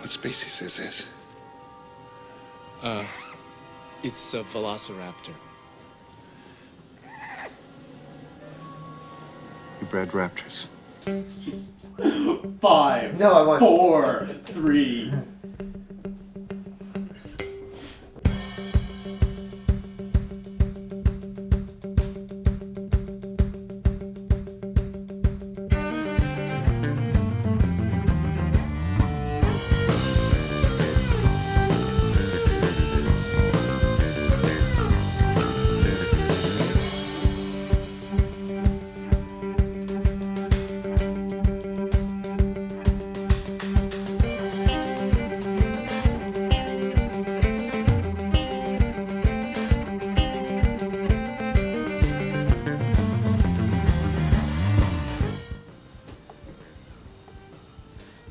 What species is it? It's a velociraptor. You bred raptors. 5, No, I want 4, 3.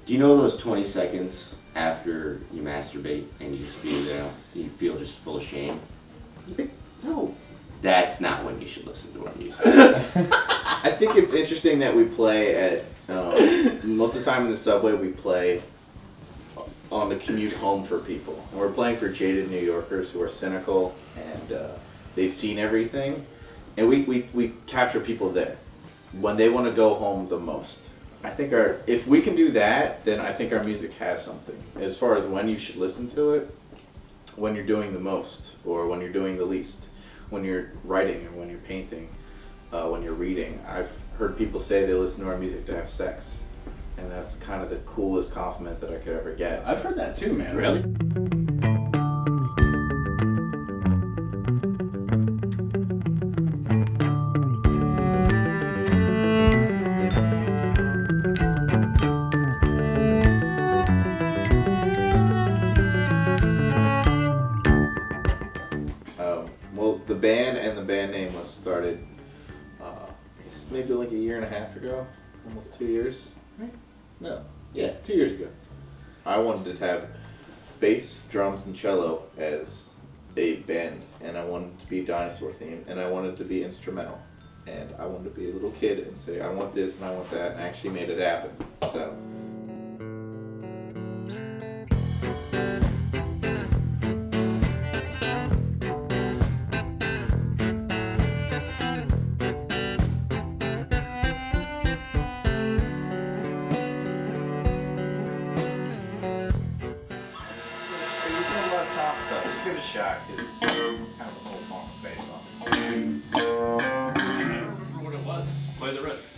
Do you know those 20 seconds after you masturbate and you just feel just full of shame? No. That's not when you should listen to our music. I think it's interesting that we play at, most of the time in the subway we play on the commute home for people. And we're playing for jaded New Yorkers who are cynical and they've seen everything. And we capture people there when they want to go home the most. I think if we can do that, then I think our music has something. As far as when you should listen to it, when you're doing the most, or when you're doing the least, when you're writing, or when you're painting, when you're reading. I've heard people say they listen to our music to have sex, and that's kind of the coolest compliment that I could ever get. I've heard that too, man. Really? Well, the band and the band name was started it's maybe like a year and a half ago, almost 2 years. Right? No, yeah, 2 years ago. I wanted to have bass, drums, and cello as a band, and I wanted to be dinosaur themed, and I wanted to be instrumental, and I wanted to be a little kid and say I want this and I want that, and I actually made it happen. So. Top stuff. Just give it a shot because it's kind of what the whole song is based on. I don't remember what it was. Play the riff.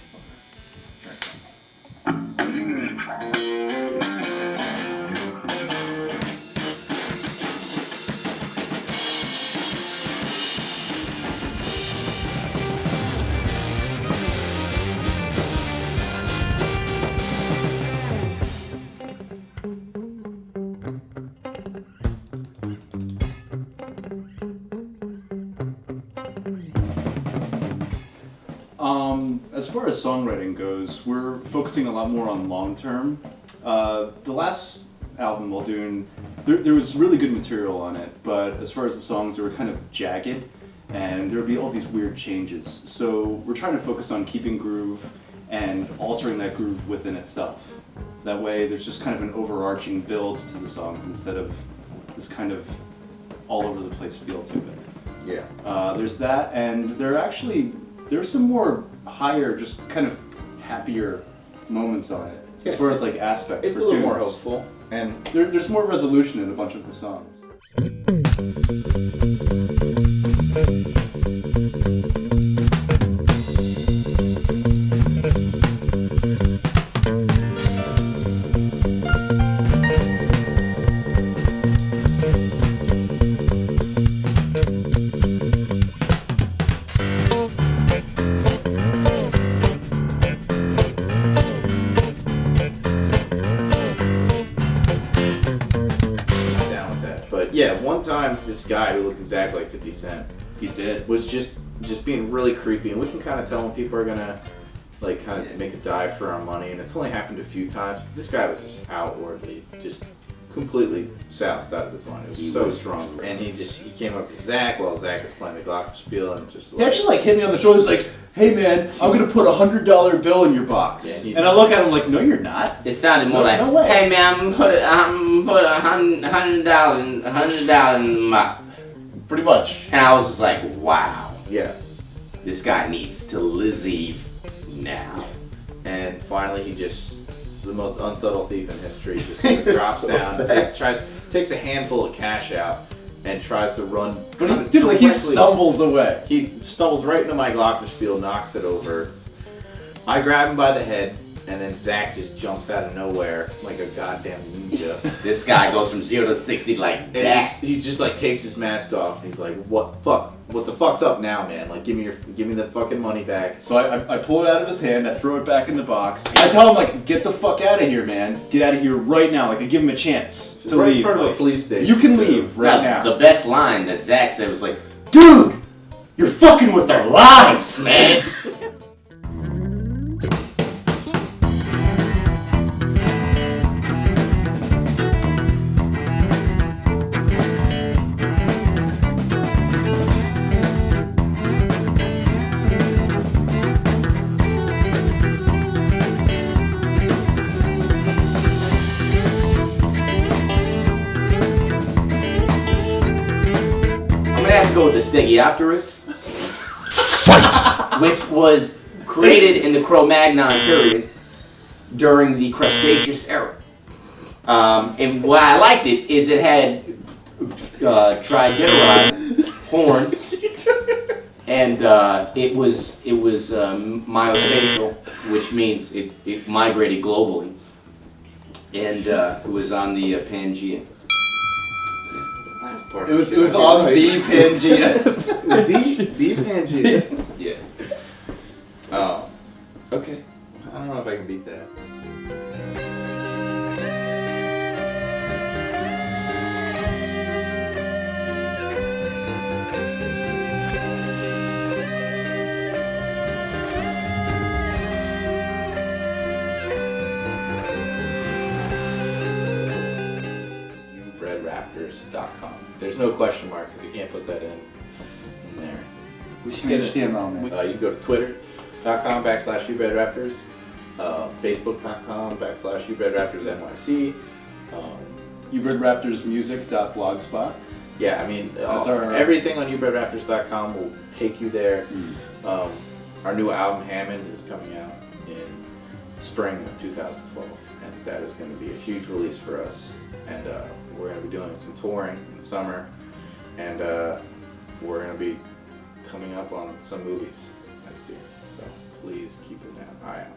As far as songwriting goes, we're focusing a lot more on long term. The last album, Muldoon, there was really good material on it, but as far as the songs, they were kind of jagged, and there would be all these weird changes. So we're trying to focus on keeping groove and altering that groove within itself. That way, there's just kind of an overarching build to the songs instead of this kind of all over the place feel to it. Yeah. There's that, and there's some more higher, just kind of happier moments on it, as far as like aspect. It's for a little more tunes. hopeful, and There's more resolution in a bunch of the songs. yeah, one time this guy who looked exactly like 50 Cent, He did. was just being really creepy, and we can kind of tell when people are gonna like kind of make a dive for our money, and it's only happened a few times. This guy was just outwardly just completely soused out of his mind. It was He so was. strong. And he came up to Zach while Zach is playing the glockenspiel and just He actually like hit me on the shoulder. He's like, "Hey man, I'm gonna put $100 bill in your box." Yeah, he and I look at him like, "No, you're not." It sounded more No- like, no way. "Hey man, I'm gonna put $100 in my," Pretty much. and I was just like, "Wow, yeah. this guy needs to leave now." And finally, he just, the most unsubtle thief in history, just sort of drops down, takes a handful of cash out, and tries to run. But he stumbles away. He stumbles right into my glockenspiel, knocks it over. I grab him by the head, and then Zach just jumps out of nowhere like a goddamn ninja. This guy goes from 0 to 60 like And that. he just like takes his mask off, and he's like, "What the fuck's up now, man? Like, give me the fucking money back." So I pull it out of his hand, I throw it back in the box. I tell him like, "Get the fuck out of here, man! Get out of here right now!" Like I give him a chance to right leave. in front of a Like, police station. you can too. leave right now. The best line that Zach said was like, "Dude, you're fucking with our lives, man." I'm gonna have to go with the Stegosaurus, which was created in the Cro-Magnon period during the Cretaceous era. And why I liked it is it had tridideride horns, and it was myostacial, which means it migrated globally, and it was on the Pangea. Last part. It was on the Pangea. the Pangea. Yeah. Oh, okay. I don't know if I can beat that. YBREPK2012.mov. There's no question mark because you can't put that in there. We should get HTML, man. You can go to twitter.com/YBREPKRaptors, facebook.com/YBREPKRaptorsNYC. YBREPKRaptorsmusic.blogspot. Yeah, I mean, That's our- everything on YBREPKRaptors.com will take you there. Our new album, Hammond, is coming out in spring of 2012, and that is going to be a huge release for us. And we're going to be doing some touring in the summer, and we're going to be coming up on some movies next year. So please keep an eye out.